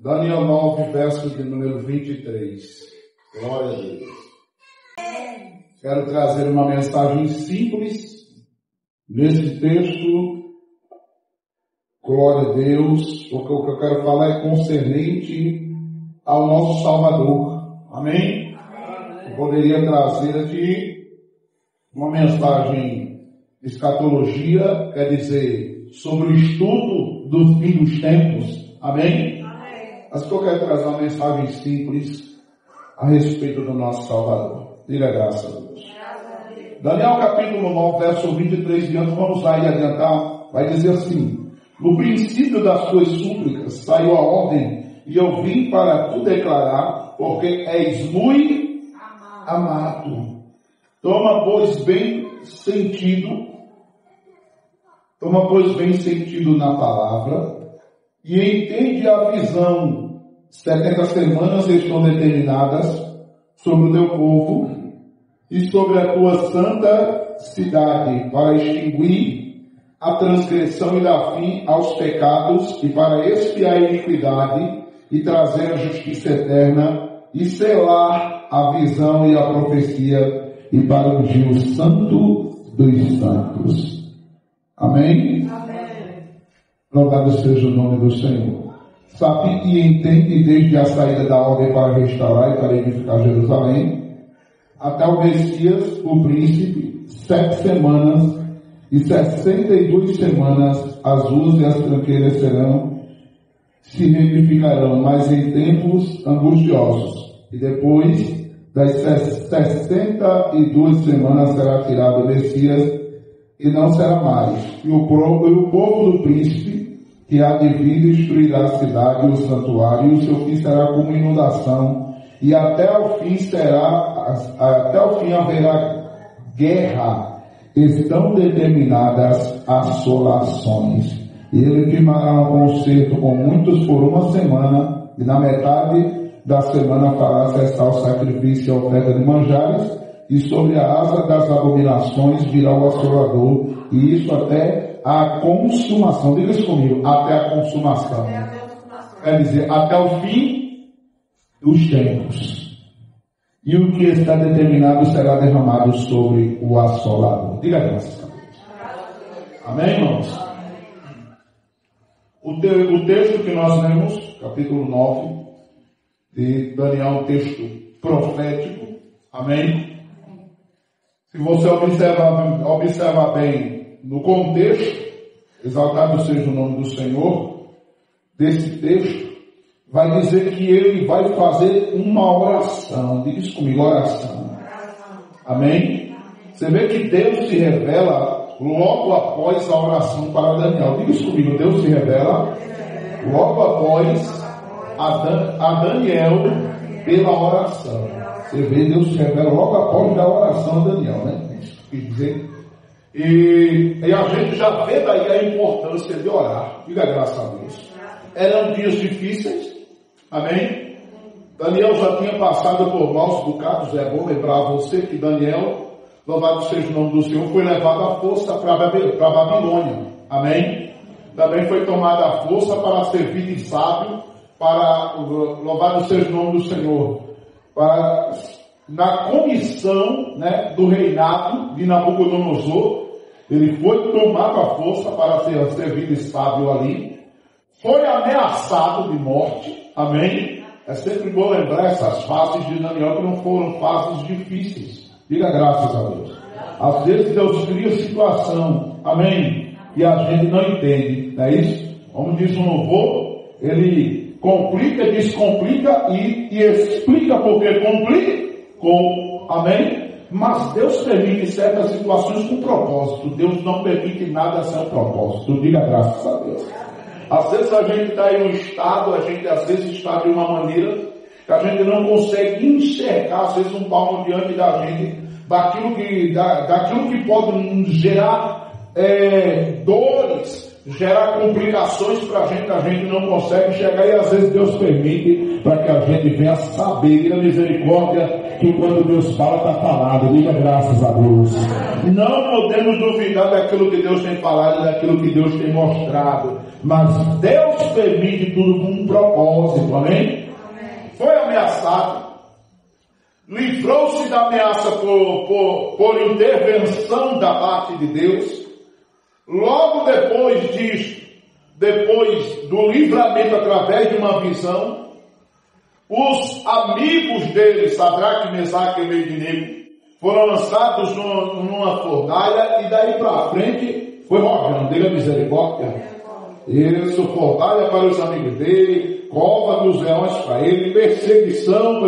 Daniel 9, verso de número 23. Glória a Deus. Quero trazer uma mensagem simples nesse texto. Glória a Deus. Porque o que eu quero falar é concernente ao nosso Salvador. Amém? Eu poderia trazer aqui uma mensagem de escatologia, quer dizer, sobre o estudo do fim dos tempos. Amém? Mas que eu quero trazer uma mensagem simples a respeito do nosso Salvador. Diga graças a Deus. Daniel capítulo 9, verso 23 diante, vamos aí adiantar, vai dizer assim: no princípio das tuas súplicas saiu a ordem, e eu vim para tu declarar, porque és muito amado. Toma, pois, bem sentido na palavra, e entende a visão. 70 semanas estão determinadas sobre o teu povo e sobre a tua santa cidade, para extinguir a transgressão e dar fim aos pecados, e para expiar a iniquidade e trazer a justiça eterna, e selar a visão e a profecia, e para ungir o santo dos santos. Amém? Amém. Louvado seja o nome do Senhor. Sabe e entende desde a saída da ordem para restaurar e para edificar Jerusalém, até o Messias, o príncipe, 7 semanas e 62 semanas as ruas e as tranqueiras se reedificarão, mas em tempos angustiosos. E depois das 62 semanas será tirado o Messias, e não será mais. E o povo do príncipe, que há de vir, destruirá a cidade e o santuário, e o seu fim será como inundação, e até o fim haverá guerra. Estão determinadas assolações. E ele firmará um concerto com muitos por uma semana, e na metade da semana fará cessar o sacrifício e a oferta de manjares, e sobre a asa das abominações virá o assolador, e isso até a consumação. Diga isso comigo: até a consumação. Quer dizer, até o fim dos tempos. E o que está determinado será derramado sobre o assolador. Diga graças a Deus. Amém, irmãos? O texto que nós lemos, capítulo 9 de Daniel, um texto profético. Amém? Se você observar bem no contexto, exaltado seja o nome do Senhor, desse texto, vai dizer que ele vai fazer uma oração. Diga isso comigo: oração. Amém? Você vê que Deus se revela logo após a oração para Daniel. Diga isso comigo: Deus se revela logo após a Daniel pela oração. Você vê, Deus se revela logo após a oração a Daniel, né? Isso quer dizer. E a gente já vê daí a importância de orar. Diga graças a Deus. Eram dias difíceis. Amém? Daniel já tinha passado por maus bocados. É bom lembrar a você que Daniel, louvado seja o nome do Senhor, foi levado à força para Babilônia. Amém? Também foi tomado à força para servir de sábio, para, louvado seja o nome do Senhor, na comissão, né, do reinado de Nabucodonosor. Ele foi tomado à força para servir de sábio ali. Foi ameaçado de morte. Amém? É sempre bom lembrar essas fases de Daniel, que não foram fases difíceis. Diga graças a Deus. Às vezes Deus cria situação. Amém? E a gente não entende. Não é isso? Como diz um louvor, ele complica, descomplica e explica porque complica. Amém? Mas Deus permite certas situações com propósito. Deus não permite nada sem propósito. Diga graças a Deus. Às vezes a gente está em um estado, a gente às vezes está de uma maneira que a gente não consegue enxergar, às vezes, um palmo diante da gente, daquilo que pode nos gerar dores, gerar complicações para a gente não consegue enxergar, e às vezes Deus permite para que a gente venha saber. E a misericórdia, que quando Deus fala, está falado. Diga graças a Deus. Não podemos duvidar daquilo que Deus tem falado e daquilo que Deus tem mostrado. Mas Deus permite tudo com um propósito, amém? Foi ameaçado, livrou-se da ameaça por intervenção da parte de Deus. Logo depois disso, depois do livramento através de uma visão, os amigos dele, Sadraque, Mesaque e Abednego, foram lançados numa fornalha, e daí para frente foi rogando dele a misericórdia. Isso, fornalha para os amigos dele, cova dos leões para ele, perseguição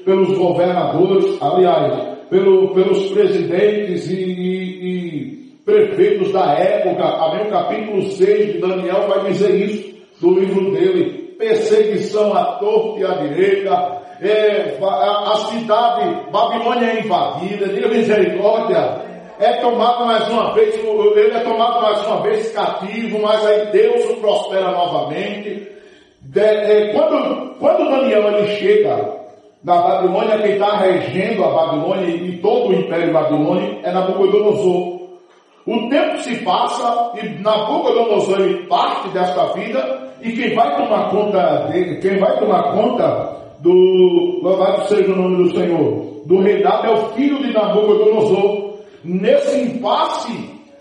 pelos governadores, aliás, pelos presidentes e prefeitos da época. Amém? O capítulo 6 de Daniel vai dizer isso, do livro dele. Perseguição à torta e à direita, a cidade Babilônia é invadida, diga misericórdia, é tomado mais uma vez, ele é tomado mais uma vez cativo, mas aí Deus o prospera novamente. Quando Daniel ele chega na Babilônia, quem está regendo a Babilônia e todo o império babilônico é Nabucodonosor. O tempo se passa e Nabucodonosor parte desta vida, e quem vai tomar conta dele, quem vai tomar conta do, louvado seja o nome do Senhor, do reinado, é o filho de Nabucodonosor. Nesse impasse,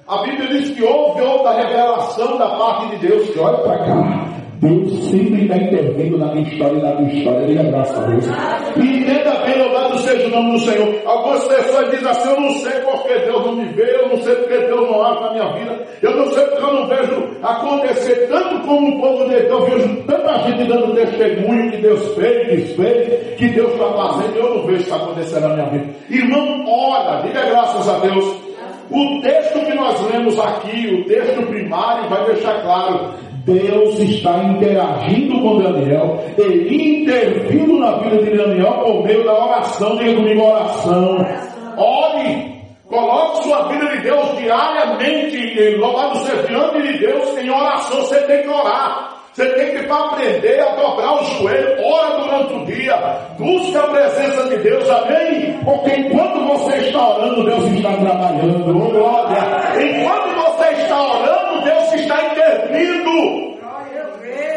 a Bíblia diz que houve outra revelação da parte de Deus. Que olha para cá, Deus sempre está intervindo na minha história e na tua história. Diga graças a Deus. E entenda bem, louvado seja o nome do Senhor. Algumas pessoas dizem assim: eu não sei porque Deus não me vê, eu não sei porque Deus não age na minha vida, eu não sei porque eu não vejo acontecer tanto como o povo de Deus. Eu vejo tanta gente dando testemunho que Deus fez, desfez, que Deus está fazendo, eu não vejo isso acontecer na minha vida. Irmão, ora, diga graças a Deus. O texto que nós lemos aqui, o texto primário, vai deixar claro: Deus está interagindo com Daniel, ele intervindo na vida de Daniel por meio da oração. Diga comigo, oração. Ore, coloque sua vida de Deus diariamente, louvado seja, diante de Deus, em oração. Você tem que orar. Você tem que aprender a dobrar o joelho, ora durante o dia, busca a presença de Deus, amém? Porque enquanto você está orando, Deus está trabalhando, oh glória. Enquanto você está orando, Deus está intervindo.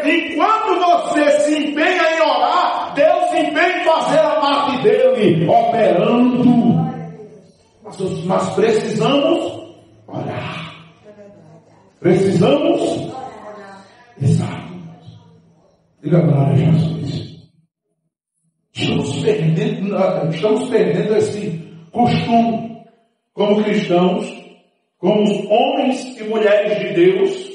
Enquanto você se empenha em orar, Deus se empenha em fazer a parte dele, operando. Mas precisamos orar. Precisamos exato. Diga glória a Jesus. Estamos perdendo esse costume como cristãos, como homens e mulheres de Deus.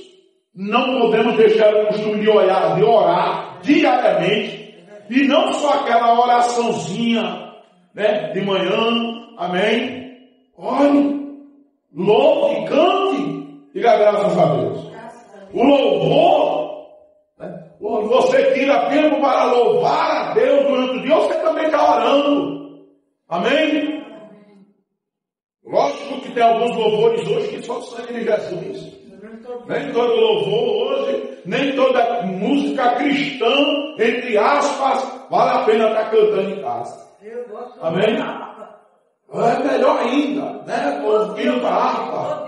Não podemos deixar o costume de orar diariamente, e não só aquela oraçãozinha, né, de manhã, amém? Ore, louve, cante, diga graças a Deus. O louvor, você tira tempo para louvar a Deus durante o dia, você também está orando. Amém? Lógico que tem alguns louvores hoje que só sangue de Jesus. Nem todo louvor hoje, nem toda música cristã, entre aspas, vale a pena estar cantando em casa. Amém? É melhor ainda, né? Ouvindo da harpa.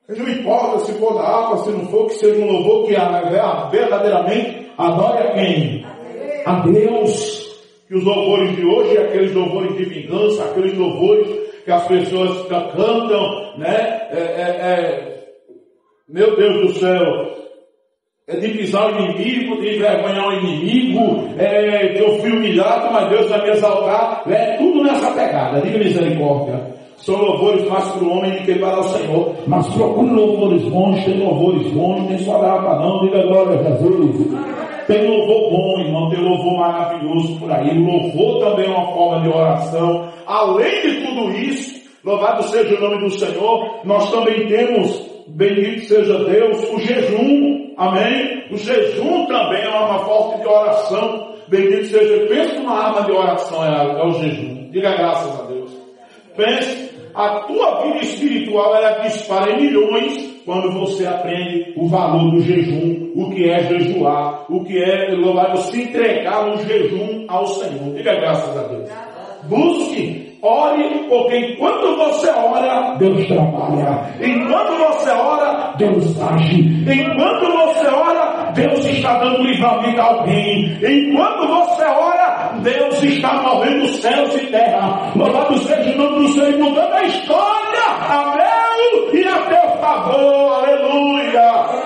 Não importa se for da harpa, se não for, que seja um louvor que verdadeiramente adore a quem? A Deus. Que os louvores de hoje, aqueles louvores de vingança, aqueles louvores que as pessoas cantam, né? Meu Deus do céu, é de pisar o inimigo, de envergonhar o inimigo, que eu fui humilhado, mas Deus vai me exaltar. É tudo nessa pegada, diga misericórdia. São louvores mais para o homem do que para o Senhor. Mas procure louvores bons, tem louvores bons, tem só garrafa não, diga glória a Jesus. Tem louvor bom, irmão, tem louvor maravilhoso por aí. O louvor também é uma forma de oração. Além de tudo isso, louvado seja o nome do Senhor, nós também temos, bendito seja Deus, o jejum. Amém? O jejum também é uma forma de oração. Bendito seja, pense numa arma de oração, é o jejum. Diga graças a Deus. Pense, a tua vida espiritual ela dispara em milhões quando você aprende o valor do jejum, o que é jejuar, o que é, louvado, se entregar no jejum ao Senhor. Diga graças a Deus. Busque Ore, porque enquanto você ora, Deus trabalha. Enquanto você ora, Deus age. Enquanto você ora, Deus está dando livramento a alguém. Enquanto você ora, Deus está movendo céus e terra. Louvado seja o nome do Senhor, mudando a história. Amém? E a teu favor. Aleluia.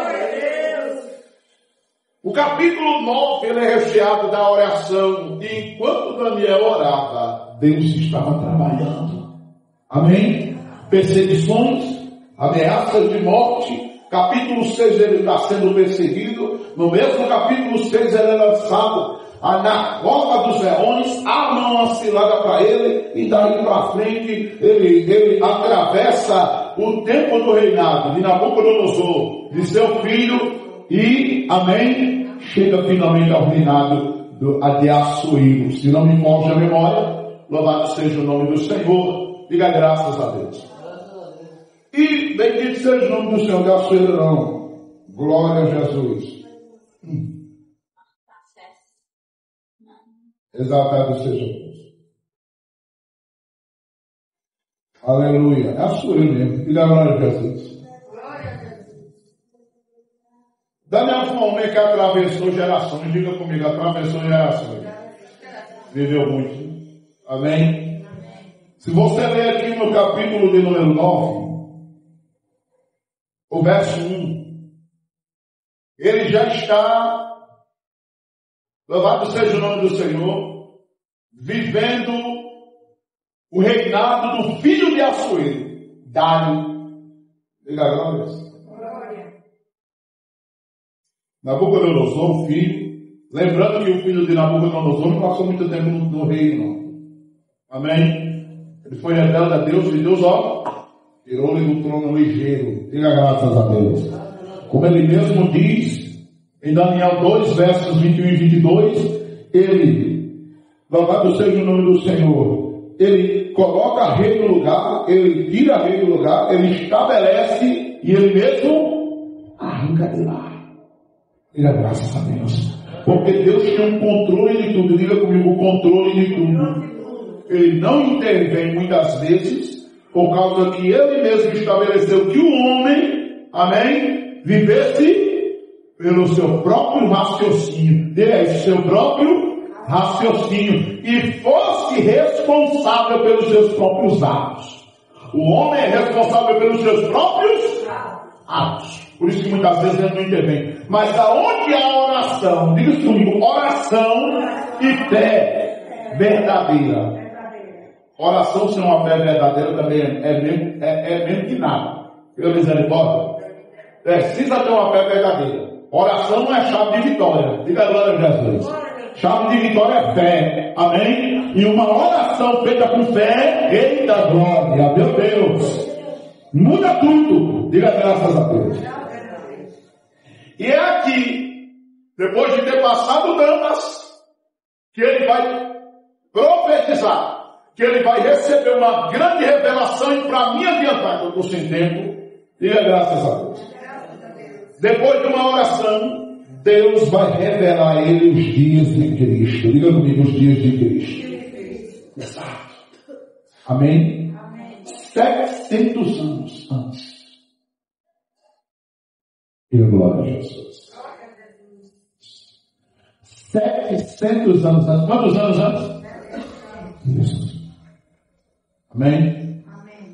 O capítulo 9, ele é recheado da oração. E enquanto Daniel orava, Deus estava trabalhando. Amém? Perseguições, ameaças de morte. Capítulo 6 ele está sendo perseguido. No mesmo capítulo 6 ele é lançado na cova dos leões. Armam uma cilada para ele. E daí para frente ele atravessa o tempo do reinado de Nabucodonosor, de seu filho. E, amém, chega finalmente ao reinado de Assuero. Se não me foge a memória, louvado seja o nome do Senhor. Diga graças a Deus. E bendito seja o nome do Senhor de Assuero, não. Glória a Jesus. Exaltado seja Deus. Aleluia. É Assuero mesmo. Diga glória a Jesus. Daniel foi um homem que atravessou gerações. Diga comigo, atravessou gerações. Viveu muito. Amém? Se você ler aqui no capítulo de número 9, o verso 1, ele já está, louvado seja o nome do Senhor, vivendo o reinado do filho de Assuero, Dário. Diga glória a Deus. Nabucodonosor, o filho, lembrando que o filho de Nabucodonosor não passou muito tempo no reino. Amém? Ele foi rebelde a Deus e Deus, tirou-lhe do trono ligeiro. Diga graças a Deus. Como ele mesmo diz em Daniel 2, versos 21 e 22, ele, louvado seja o nome do Senhor, ele coloca rei no lugar, ele tira rei do lugar, ele estabelece e ele mesmo arranca de lá. Diga graças a Deus. Porque Deus tem um controle de tudo. Diga comigo, o controle de tudo. Ele não intervém muitas vezes, por causa que ele mesmo estabeleceu que o homem, amém, vivesse pelo seu próprio raciocínio. Seu próprio raciocínio. E fosse responsável pelos seus próprios atos. O homem é responsável pelos seus próprios atos. Por isso que muitas vezes ele não intervém. Mas aonde há oração, diga isso comigo, oração e fé verdadeira. Oração sem uma fé verdadeira também é mesmo que nada. Pela misericórdia. Precisa ter uma fé verdadeira. Oração não é chave de vitória. Diga glória a Jesus. Chave de vitória é fé. Amém? E uma oração feita com fé, eita glória, meu Deus. Muda tudo. Diga graças a Deus. E é aqui, depois de ter passado damas, que ele vai profetizar, que ele vai receber uma grande revelação e para me adiantar, que eu estou sem tempo, diga graças a Deus. Depois de uma oração, Deus vai revelar a ele os dias de Cristo. Diga comigo, os dias de Cristo. Exato. Amém? 700 anos antes. E glória a Jesus. 700 anos antes. Quantos anos antes? Isso. Amém?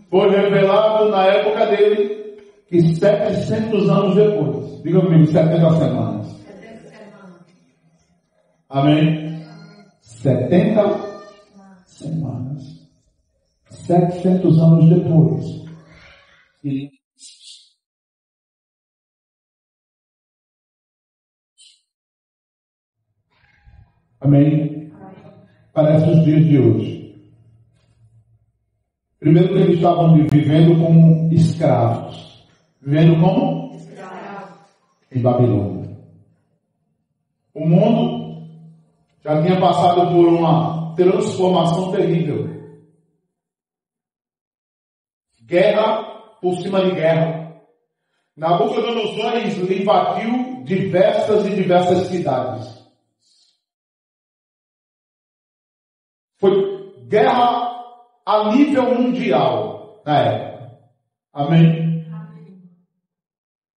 Foi revelado na época dele que 700 anos depois. Diga comigo, 70 semanas. Amém? 70 semanas. 700 anos depois. Amém? Parece os dias de hoje. Primeiro que eles estavam vivendo como escravos. Vivendo como? Escravos. Em Babilônia. O mundo já tinha passado por uma transformação terrível. Guerra por cima de guerra. Nabucodonosor invadiu diversas cidades. Foi guerra a nível mundial na época. Amém?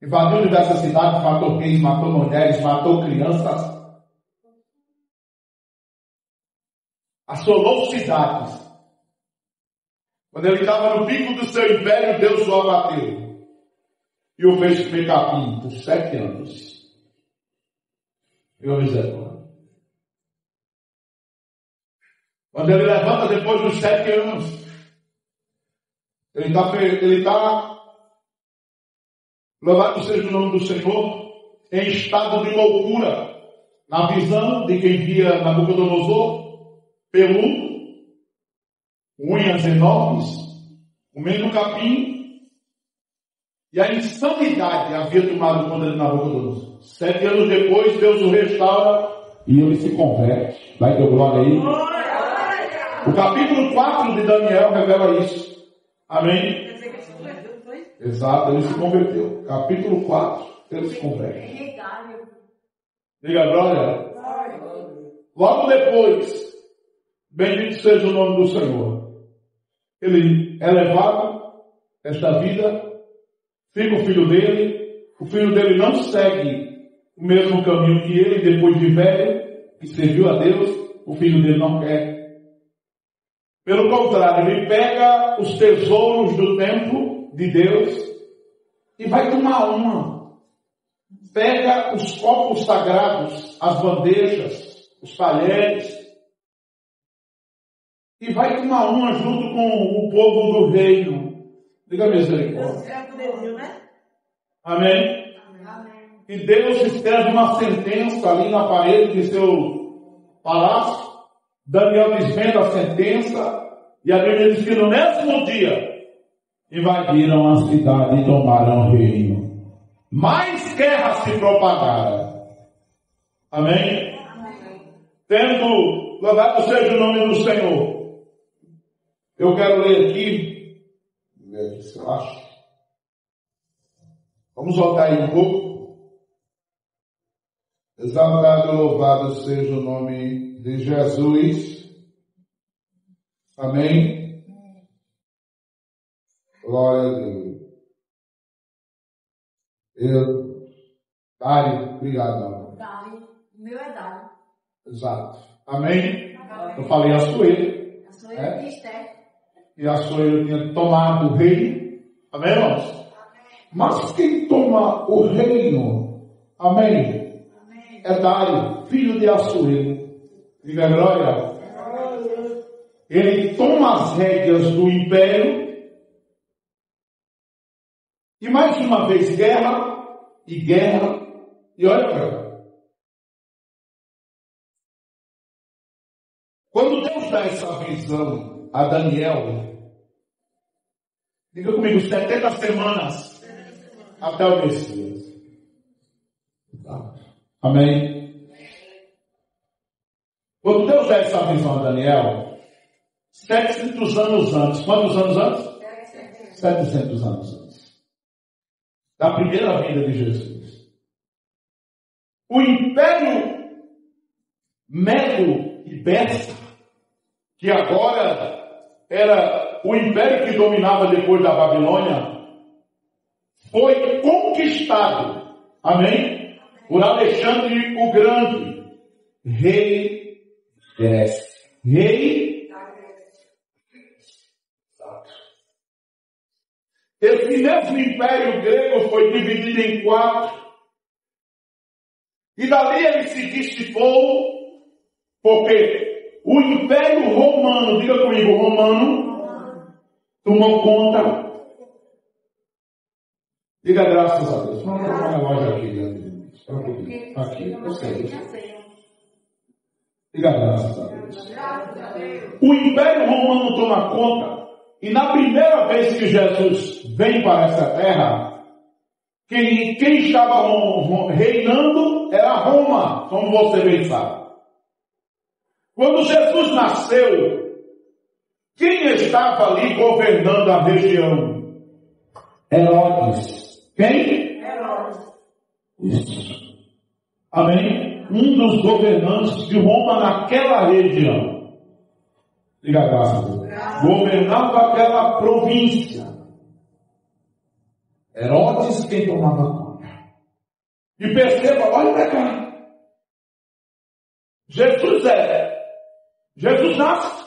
Invadiu diversas cidades, matou reis, matou mulheres, matou crianças. Assolou cidades. Quando ele estava no pico do seu império, Deus o abateu. E o fez comer capim por 7 anos. Meu misericórdia. Quando ele levanta depois dos 7 anos, ele está, louvado seja o nome do Senhor, em estado de loucura, na visão de quem via Nabucodonosor, peludo, unhas enormes, comendo capim, e a insanidade havia tomado conta de Nabucodonosor. 7 anos depois, Deus o restaura e ele se converte. Vai ter glória aí. O capítulo 4 de Daniel revela isso. Amém? Exato, ele se converteu. Capítulo 4, ele se converte. Diga glória. Logo depois, bendito seja o nome do Senhor. Ele é levado esta vida, fica o filho dele não segue o mesmo caminho que ele, depois de velho, que serviu a Deus, o filho dele não quer. Pelo contrário, ele pega os tesouros do templo de Deus e vai tomar uma. Pega os copos sagrados, as bandejas, os talheres, e vai tomar uma junto com o povo do reino. Diga misericórdia. Amém? E Deus escreve uma sentença ali na parede de seu palácio. Daniel desvenda a sentença, e a Bíblia diz que no mesmo dia invadiram a cidade e tomaram o reino. Mais guerra se propagaram. Amém? Tendo, louvado seja o nome do Senhor. Eu quero ler aqui, ver aqui se eu acho. Vamos voltar aí um pouco. Exaltado e louvado seja o nome de Jesus. Amém? Glória a Deus. Dário, obrigado, amor. Dário, o meu é Dário. Exato. Amém? Eu falei a Sueli. A Sueli de Esté. E a Sueli tinha tomado o reino. Amém, irmãos? Amém. Mas quem toma o reino, amém? Amém. É Dário, filho de Assuero. Diga glória. Ele toma as rédeas do império. E mais uma vez guerra. E olha para cá. Quando Deus dá essa visão a Daniel, diga comigo, 70 semanas até o Messias. Amém? Quando Deus dá essa visão a Daniel, 700 anos antes, quantos anos antes? 700 anos antes da primeira vinda de Jesus. O Império Medo e Persa, que agora era o império que dominava depois da Babilônia, foi conquistado, amém? Por Alexandre o Grande, rei Grécia. Rei. Esse mesmo império grego foi dividido em 4. E dali ele se dissipou, porque o Império Romano, diga comigo, romano, tomou conta. Diga graças a Deus. Vamos colocar uma loja aqui. Aqui, eu sei. Diga graças a Deus. O Império Romano toma conta. E na primeira vez que Jesus vem para essa terra, quem estava reinando era Roma, como você bem sabe. Quando Jesus nasceu, quem estava ali governando a região? Herodes. Quem? Herodes. Isso. Amém? Um dos governantes de Roma naquela região. Diga graças a Deus. Governava aquela província. Herodes quem tomava conta. E perceba, olha para cá. Jesus nasce,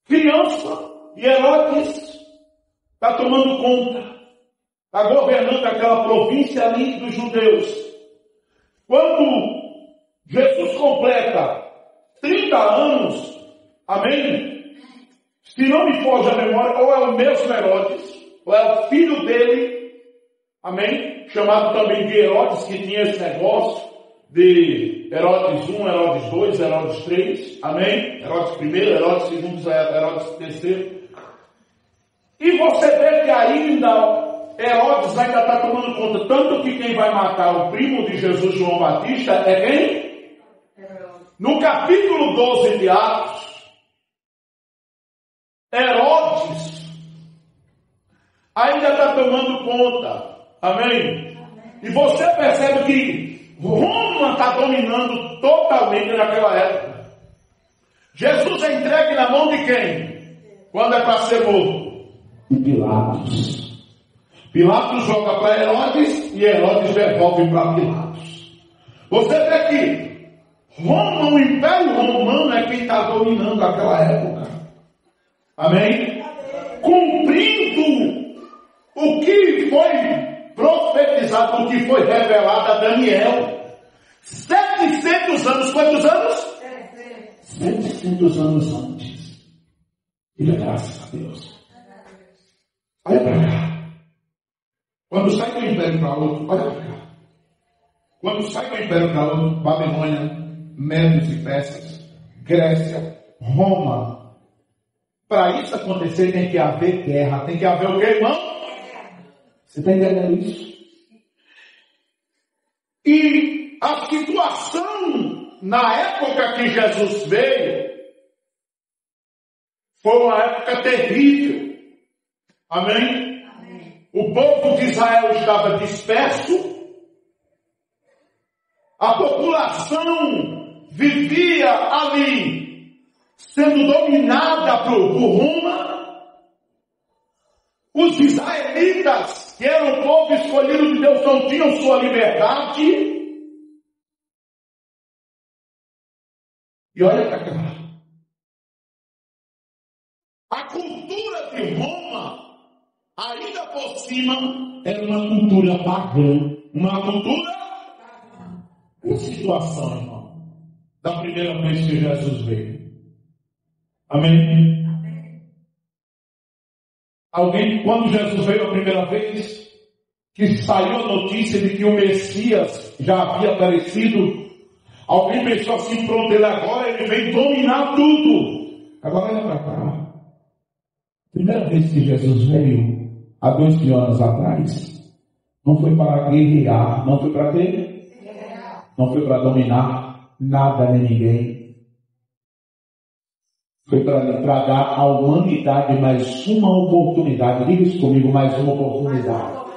criança, e Herodes está tomando conta, está governando aquela província ali dos judeus. Quando Jesus completa 30 anos, amém? Se não me foge a memória, ou é o mesmo Herodes, ou é o filho dele, amém? Chamado também de Herodes, que tinha esse negócio de Herodes 1, Herodes 2, Herodes 3, amém? Herodes 1, Herodes 2, Herodes 3. E você vê que ainda Herodes ainda está tomando conta, tanto que quem vai matar o primo de Jesus, João Batista, é quem? No capítulo 12 de Atos, Herodes ainda está tomando conta, amém? E você percebe que Roma está dominando totalmente naquela época. Jesus é entregue na mão de quem? Quando é para ser morto? De Pilatos. Pilatos joga para Herodes e Herodes devolve para Pilatos. Você vê que Roma, o Império Romano é quem está dominando aquela época. Amém? Cumprindo o que foi profetizado, o que foi revelado a Daniel. 700 anos, quantos anos? 700 anos antes. E graças a Deus. Olha para cá. Quando sai do império para outro, olha para cá. Quando sai do império para outro, Babilônia, Medos e Persas, Grécia, Roma. Para isso acontecer tem que haver guerra. Tem que haver o quê, irmão? Você está entendendo isso? E a situação na época que Jesus veio foi uma época terrível. Amém? Amém? O povo de Israel estava disperso. A população vivia ali, sendo dominada por Roma. Os israelitas, que eram o povo escolhido de Deus, não tinham sua liberdade. E olha para cá. A cultura de Roma, ainda por cima, era uma cultura pagã. Uma cultura... Que situação, irmão, da primeira vez que Jesus veio. Amém? Amém? Alguém, quando Jesus veio a primeira vez, que saiu a notícia de que o Messias já havia aparecido, alguém pensou assim, pronto, ele agora ele vem dominar tudo. Agora olha para cá. Primeira vez que Jesus veio, há 2000 anos atrás, não foi para guerrear, não foi para quê? Não foi para dominar nada nem ninguém. Foi para dar à humanidade mais uma oportunidade. Diga isso comigo, mais uma oportunidade.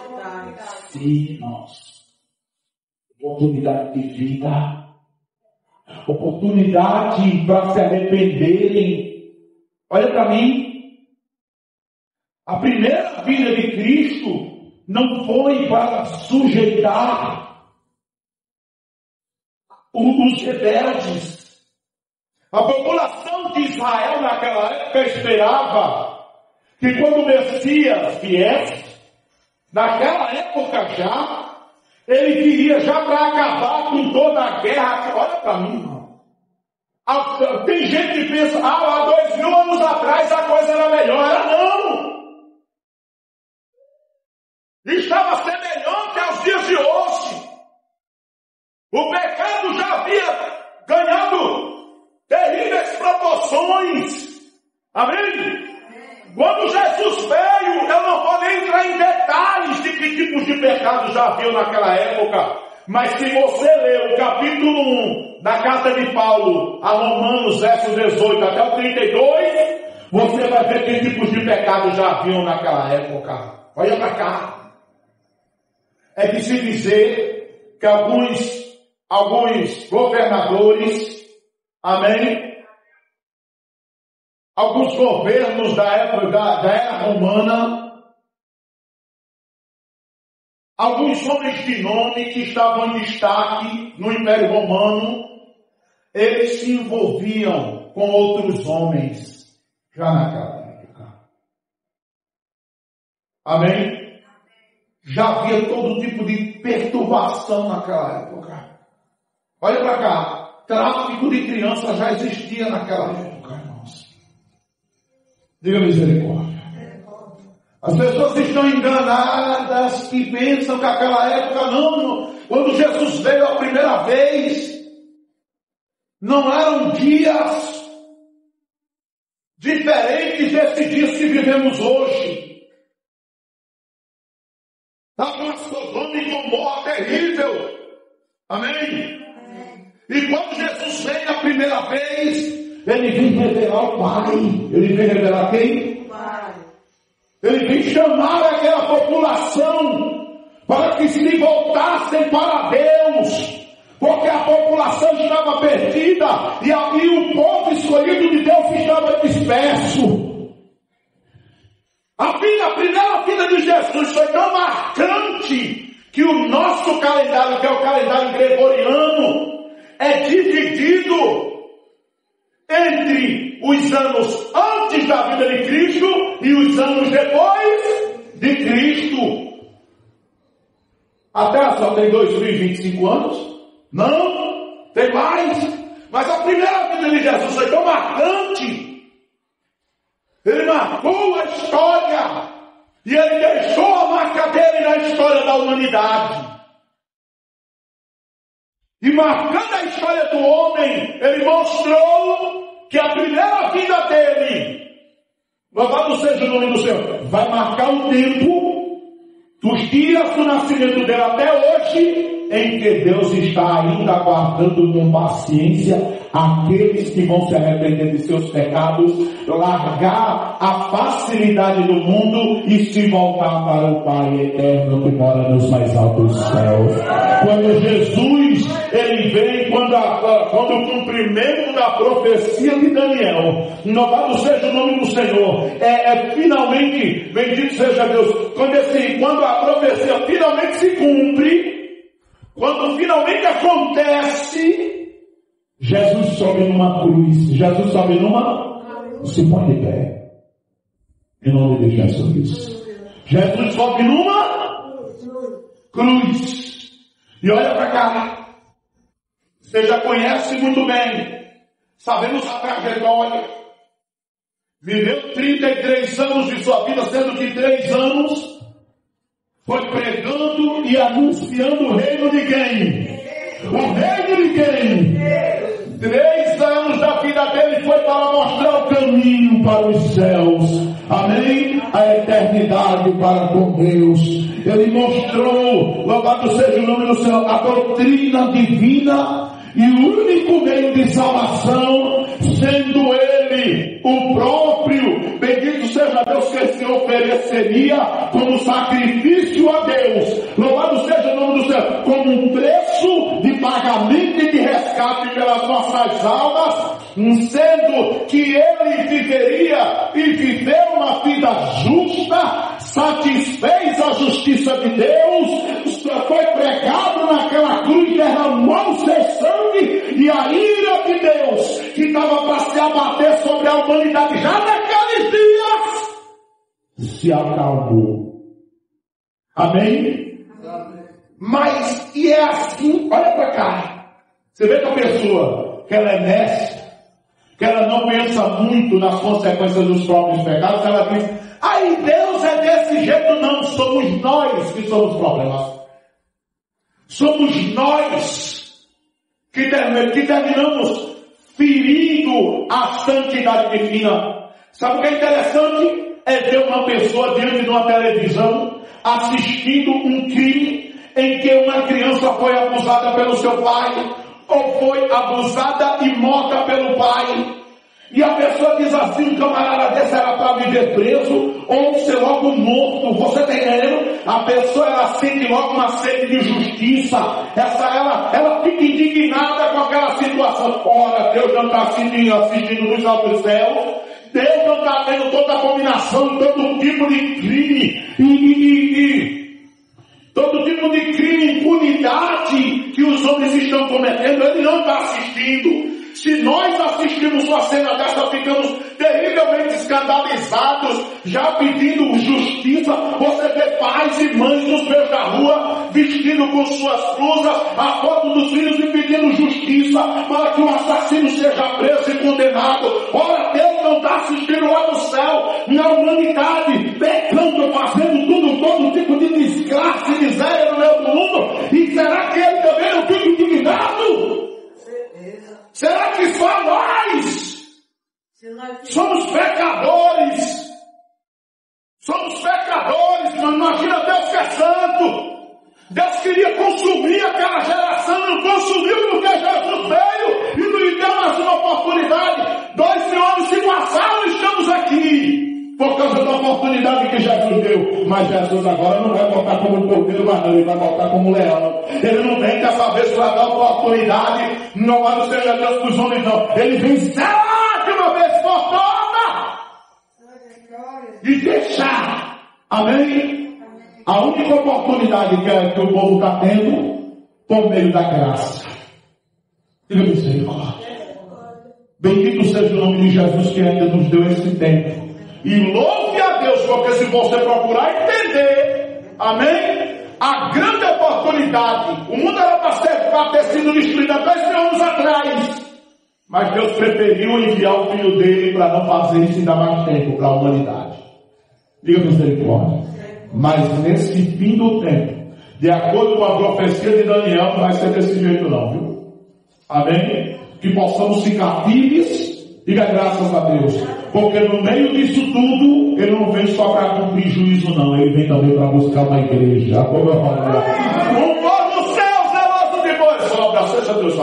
Sim, irmãos. Oportunidade de vida. Oportunidade para se arrependerem. Olha para mim. A primeira vinda de Cristo não foi para sujeitar os rebeldes. A população de Israel naquela época esperava que quando o Messias viesse, naquela época já, ele viria já para acabar com toda a guerra. Olha para mim, irmão. Tem gente que pensa, há 2000 anos atrás a coisa era melhor. Era não. Estava semelhante aos dias de hoje. O pecado já havia ganhado terríveis proporções. Amém? Quando Jesus veio, eu não vou nem entrar em detalhes de que tipos de pecados já haviam naquela época. Mas se você ler o capítulo 1 da carta de Paulo a Romanos, versos 18 até o 32, você vai ver que tipos de pecados já haviam naquela época. Olha para cá. É de se dizer que alguns governadores, amém, alguns governos da época da era romana, alguns homens de nome que estavam em destaque no Império Romano, eles se envolviam com outros homens já naquela época. Amém? Já havia todo tipo de perturbação naquela época. Olha para cá, tráfico de crianças já existia naquela época, irmãos. Diga misericórdia. As pessoas estão enganadas e pensam que aquela época não, quando Jesus veio a primeira vez, não eram dias diferentes desses dias que vivemos hoje. Estava uma Sodoma e Gomorra terrível. Amém? E quando Jesus veio a primeira vez, ele veio revelar o Pai. Ele veio revelar quem? O Pai. Ele veio chamar aquela população para que se voltassem para Deus, porque a população estava perdida e o povo escolhido de Deus estava disperso. A primeira vida de Jesus foi tão marcante que o nosso calendário, que é o calendário gregoriano, é dividido entre os anos antes da vida de Cristo e os anos depois de Cristo. A Terra só tem 2025 anos? Não, tem mais. Mas a primeira vida de Jesus foi tão marcante. Ele marcou a história e ele deixou a marca dele na história da humanidade. E marcando a história do homem, ele mostrou que a primeira vida dele, louvado seja o nome do Senhor, vai marcar o tempo dos dias do nascimento dele até hoje, em que Deus está ainda aguardando com paciência aqueles que vão se arrepender de seus pecados, largar a facilidade do mundo e se voltar para o Pai eterno que mora nos mais altos céus. Quando Jesus, ele vem, quando o cumprimento da profecia de Daniel, louvado seja o nome do Senhor, finalmente, bendito seja Deus, quando a profecia finalmente se cumpre, quando finalmente acontece, Jesus sobe numa cruz. Jesus sobe se põe de pé. Em nome de Jesus. Jesus sobe numa cruz. E olha para cá. Você já conhece muito bem. Sabemos a trajetória. Viveu 33 anos de sua vida, sendo que 3 anos foi pregando e anunciando o reino de quem? O reino de quem? 3 anos da vida dele foi para mostrar o caminho para os céus. Amém? A eternidade para com Deus. Ele mostrou, louvado seja o nome do Senhor, a doutrina divina e o único meio de salvação, sendo ele o próprio, bendito seja Deus, que se ofereceria como sacrifício a Deus, louvado seja o nome do Senhor, como um preço de pagamento e de resgate pelas nossas almas, sendo que ele viveria e viveu uma vida justa, satisfez a justiça de Deus, foi pregado naquela cruz, derramou o seu sangue, e a ira de Deus que estava para se abater sobre a humanidade já naqueles dias se acalmou. Amém? Mas e é assim, olha para cá, você vê que a pessoa que ela é mestre, que ela não pensa muito nas consequências dos próprios pecados, ela diz: aí Deus é desse jeito. Não, somos nós que somos problemas. Somos nós que terminamos ferindo a santidade divina. Sabe o que é interessante? É ver uma pessoa diante de uma televisão assistindo um crime em que uma criança foi abusada pelo seu pai, ou foi abusada e morta pelo pai. E a pessoa diz assim: um camarada desse era para viver preso ou ser logo morto. Você está entendendo? A pessoa, ela sente logo uma sede de justiça. Ela fica indignada com aquela situação. Ora, Deus não está assistindo dos altos céus. Deus não está vendo toda abominação, todo tipo de crime todo tipo de crime, impunidade que os homens estão cometendo. Ele não está assistindo. Se nós assistimos uma cena dessa, ficamos terrivelmente escandalizados, já pedindo justiça. Você vê pais e mães nos meios da rua, vestindo com suas blusas a foto dos filhos e pedindo justiça para que o assassino seja preso e condenado. Ora, Deus não está assistindo lá no céu, na humanidade, pecando, fazendo todo tipo de desgraça e miséria no meio do mundo. E será que ele também não fica indignado? Será que só nós somos pecadores? Somos pecadores, mas imagina Deus que é santo. Deus queria consumir aquela geração, não consumiu porque Jesus veio e nos deu mais uma oportunidade. 2 mil anos se passaram e estamos aqui por causa da oportunidade que Jesus deu. Mas Jesus agora não vai voltar como cordeiro, mas não, ele vai voltar como leão. Ele não vem dessa vez para dar oportunidade, não vai ser Deus para os homens, não. Ele vem zelar de uma vez por toda e deixar. Amém? A única oportunidade que o povo está tendo por meio da graça. Diga misericórdia. Bendito seja o nome de Jesus que ainda nos deu esse tempo. E louve a Deus, porque se você procurar entender, amém? A grande oportunidade, o mundo era para ter sido destruído há 2 mil anos atrás. Mas Deus preferiu enviar o Filho dele para não fazer isso e dar mais tempo para a humanidade. Diga misericórdia. Mas nesse fim do tempo, de acordo com a profecia de Daniel, não vai ser desse jeito não, viu? Amém? Que possamos ficar firmes. Diga graças a Deus, porque no meio disso tudo, Ele não vem só para cumprir juízo não, Ele vem também para buscar uma igreja. Um povo seu, zeloso de boas obras, seja Deus.